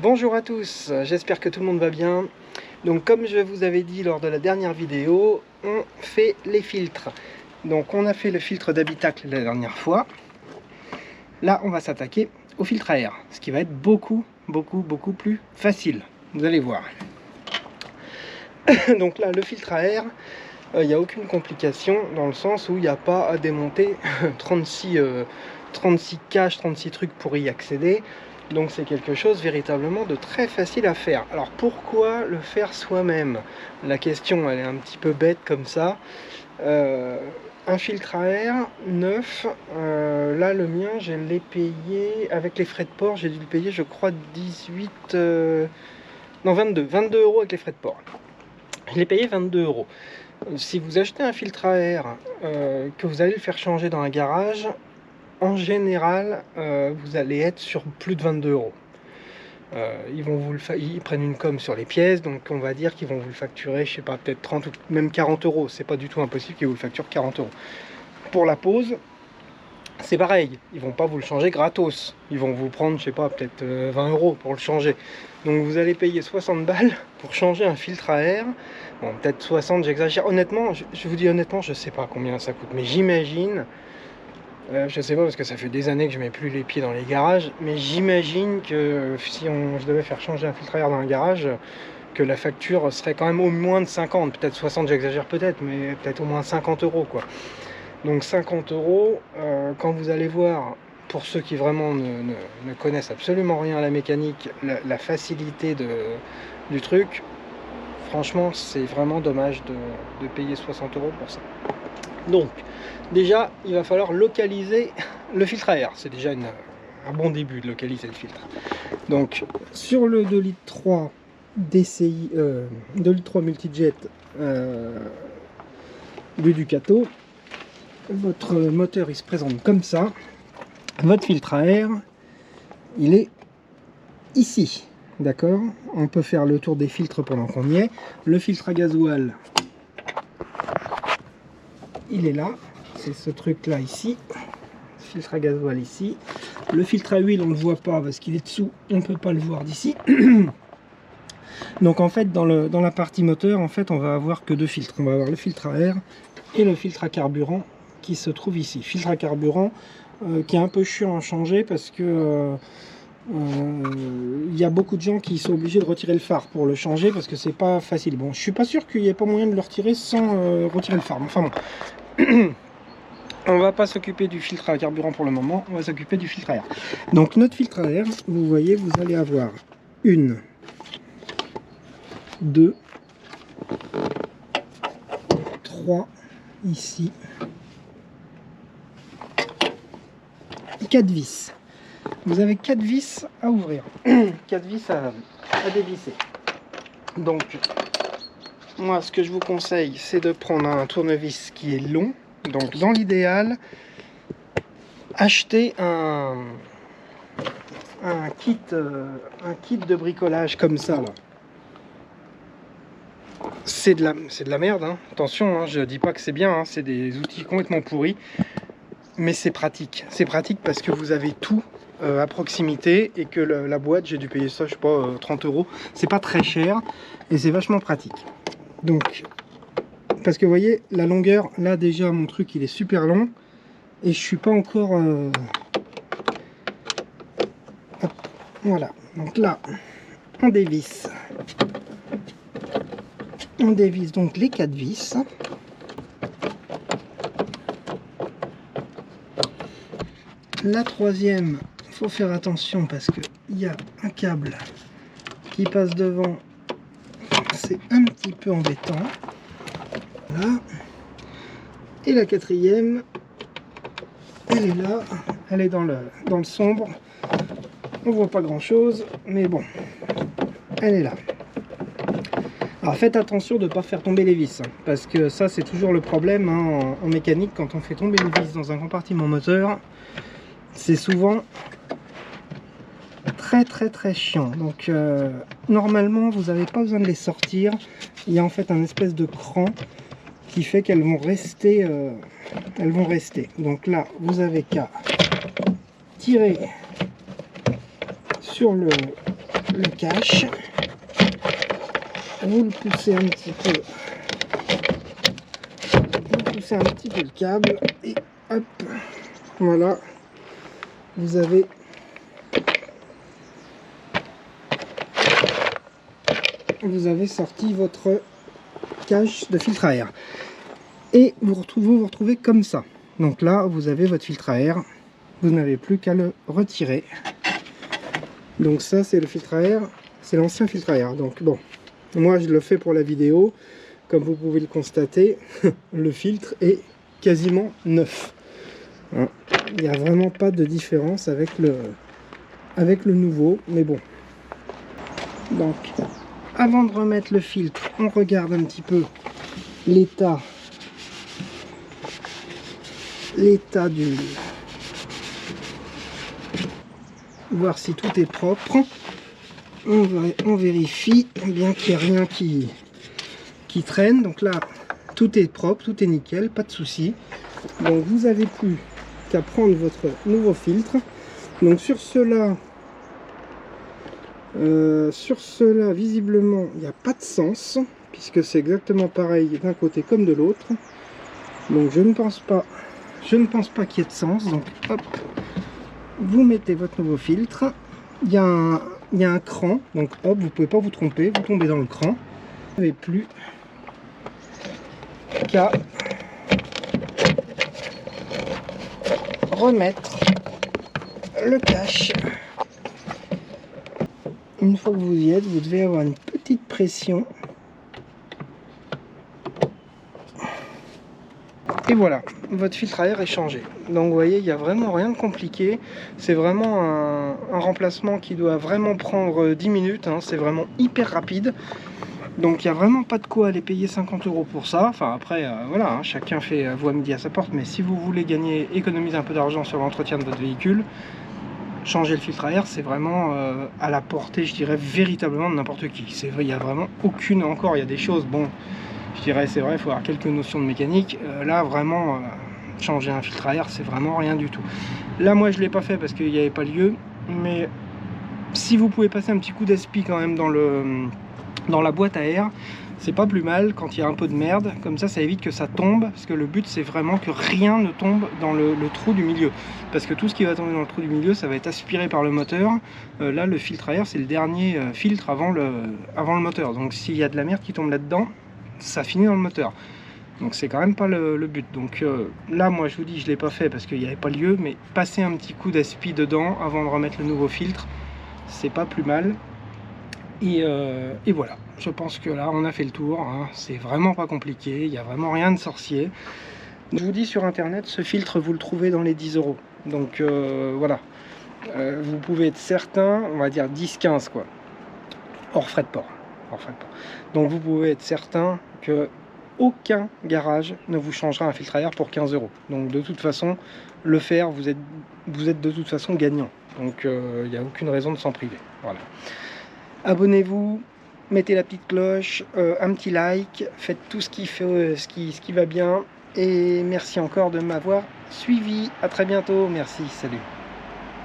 Bonjour à tous, j'espère que tout le monde va bien. Donc comme je vous avais dit lors de la dernière vidéo, on fait les filtres. Donc on a fait le filtre d'habitacle la dernière fois. Là on va s'attaquer au filtre à air, ce qui va être beaucoup plus facile. Vous allez voir. Donc là le filtre à air, il n'y a aucune complication dans le sens où il n'y a pas à démonter 36 caches, 36 trucs pour y accéder. Donc c'est quelque chose véritablement de très facile à faire. Alors pourquoi le faire soi-même? La question elle est un petit peu bête comme ça. Un filtre à air neuf, là le mien je l'ai payé avec les frais de port, j'ai dû le payer je crois 22 € avec les frais de port. Je l'ai payé 22 €. Si vous achetez un filtre à air que vous allez le faire changer dans un garage, en général, vous allez être sur plus de 22 €. Ils prennent une com sur les pièces, donc on va dire qu'ils vont vous le facturer, je sais pas, peut-être 30 ou même 40 €. C'est pas du tout impossible qu'ils vous le facturent 40 €. Pour la pose, c'est pareil. Ils vont pas vous le changer gratos. Ils vont vous prendre, je sais pas, peut-être 20 € pour le changer. Donc vous allez payer 60 balles pour changer un filtre à air. Bon, peut-être 60, j'exagère. Honnêtement, je vous dis honnêtement, je sais pas combien ça coûte, mais j'imagine. Je sais pas parce que ça fait des années que je mets plus les pieds dans les garages, mais j'imagine que si je devais faire changer un filtre à air dans un garage, que la facture serait quand même au moins de 50, peut-être 60, j'exagère peut-être, mais peut-être au moins 50 € quoi. Donc 50 €, quand vous allez voir, pour ceux qui vraiment ne connaissent absolument rien à la mécanique, la facilité du truc, franchement c'est vraiment dommage de payer 60 € pour ça. Donc déjà il va falloir localiser le filtre à air, c'est déjà un bon début de localiser le filtre. Donc sur le 2,3 litres DCI, 2,3 litres multijet du Ducato, votre moteur il se présente comme ça. Votre filtre à air il est ici, d'accord? On peut faire le tour des filtres pendant qu'on y est. Le filtre à gasoil il est là, c'est ce truc là ici, filtre à gasoil ici. Le filtre à huile on ne le voit pas parce qu'il est dessous, on ne peut pas le voir d'ici. Donc en fait dans la partie moteur, en fait on va avoir que deux filtres. On va avoir le filtre à air et le filtre à carburant qui se trouve ici. Filtre à carburant qui est un peu chiant à changer parce que y a beaucoup de gens qui sont obligés de retirer le phare pour le changer parce que c'est pas facile. Bon, je suis pas sûr qu'il n'y ait pas moyen de le retirer sans retirer le phare. Enfin bon. On va pas s'occuper du filtre à carburant pour le moment, on va s'occuper du filtre à air. Donc notre filtre à air, vous voyez, vous allez avoir une, deux, trois ici, 4 vis. Vous avez 4 vis à ouvrir, 4 vis à dévisser. Donc moi ce que je vous conseille c'est de prendre un tournevis qui est long. Donc dans l'idéal, achetez un kit de bricolage comme ça là. C'est de la merde, hein. Attention, hein, je dis pas que c'est bien, hein, c'est des outils complètement pourris, mais c'est pratique. C'est pratique parce que vous avez tout à proximité et que la boîte, j'ai dû payer ça, je sais pas, 30 €. C'est pas très cher et c'est vachement pratique. Donc parce que vous voyez la longueur là, déjà mon truc il est super long et je suis pas encore hop, voilà. Donc là on dévisse donc les 4 vis. La troisième, il faut faire attention parce que il y a un câble qui passe devant, c'est un petit peu embêtant. Là. Et la quatrième, elle est là, elle est dans le sombre, on voit pas grand chose, mais bon, elle est là. Alors faites attention de ne pas faire tomber les vis, hein, parce que ça c'est toujours le problème hein, en mécanique, quand on fait tomber une vis dans un compartiment moteur, c'est souvent très chiant. Donc normalement vous n'avez pas besoin de les sortir, il y a en fait un espèce de cran qui fait qu'elles vont rester, donc là vous avez qu'à tirer sur le le cache, vous le poussez un petit peu, le câble et hop, voilà, vous avez sorti votre cache de filtre à air et vous vous retrouvez comme ça. Donc là vous avez votre filtre à air, vous n'avez plus qu'à le retirer. Donc ça c'est le filtre à air, c'est l'ancien filtre à air. Donc bon, moi je le fais pour la vidéo, comme vous pouvez le constater, le filtre est quasiment neuf. Il n'y a vraiment pas de différence avec le nouveau, mais bon. Donc avant de remettre le filtre, on regarde un petit peu l'état du... voir si tout est propre. On vérifie bien qu'il n'y a rien qui traîne. Donc là tout est propre, tout est nickel, pas de souci. Donc vous n'avez plus qu'à prendre votre nouveau filtre. Donc sur cela visiblement il n'y a pas de sens, puisque c'est exactement pareil d'un côté comme de l'autre. Donc je ne pense pas qu'il y ait de sens. Donc hop, vous mettez votre nouveau filtre. Il y a un cran, donc hop, vous pouvez pas vous tromper, vous tombez dans le cran. Vous n'avez plus qu'à remettre le cache. Une fois que vous y êtes, vous devez avoir une petite pression. Et voilà, votre filtre à air est changé. Donc vous voyez, il n'y a vraiment rien de compliqué. C'est vraiment un remplacement qui doit vraiment prendre 10 minutes. Hein. C'est vraiment hyper rapide. Donc il n'y a vraiment pas de quoi aller payer 50 € pour ça. Enfin après, voilà, hein, chacun fait voix midi à sa porte. Mais si vous voulez économiser un peu d'argent sur l'entretien de votre véhicule, changer le filtre à air, c'est vraiment à la portée, je dirais, véritablement de n'importe qui. Il n'y a vraiment aucune... Encore, il y a des choses, bon, je dirais, c'est vrai, il faut avoir quelques notions de mécanique. Là, vraiment, changer un filtre à air, c'est vraiment rien du tout. Là, moi, je ne l'ai pas fait parce qu'il n'y avait pas lieu. Mais si vous pouvez passer un petit coup d'aspi quand même dans la boîte à air, c'est pas plus mal quand il y a un peu de merde, comme ça évite que ça tombe, parce que le but c'est vraiment que rien ne tombe dans le trou du milieu, parce que tout ce qui va tomber dans le trou du milieu, ça va être aspiré par le moteur. Là le filtre à air c'est le dernier filtre avant le moteur, donc s'il y a de la merde qui tombe là-dedans, ça finit dans le moteur, donc c'est quand même pas le but. Donc là moi je vous dis, je l'ai pas fait parce qu'il n'y avait pas lieu, mais passer un petit coup d'aspi dedans avant de remettre le nouveau filtre, c'est pas plus mal. Et voilà, je pense que là on a fait le tour, hein. C'est vraiment pas compliqué, il n'y a vraiment rien de sorcier. Je vous dis, sur internet, ce filtre vous le trouvez dans les 10 €. Donc voilà, vous pouvez être certain, on va dire 10-15 quoi, hors frais de port. Donc vous pouvez être certain que aucun garage ne vous changera un filtre à air pour 15 €. Donc de toute façon, le faire, vous êtes de toute façon gagnant. Donc il n'y a aucune raison de s'en priver. Voilà. Abonnez-vous, mettez la petite cloche, un petit like, faites tout ce qui va bien. Et merci encore de m'avoir suivi. À très bientôt. Merci, salut.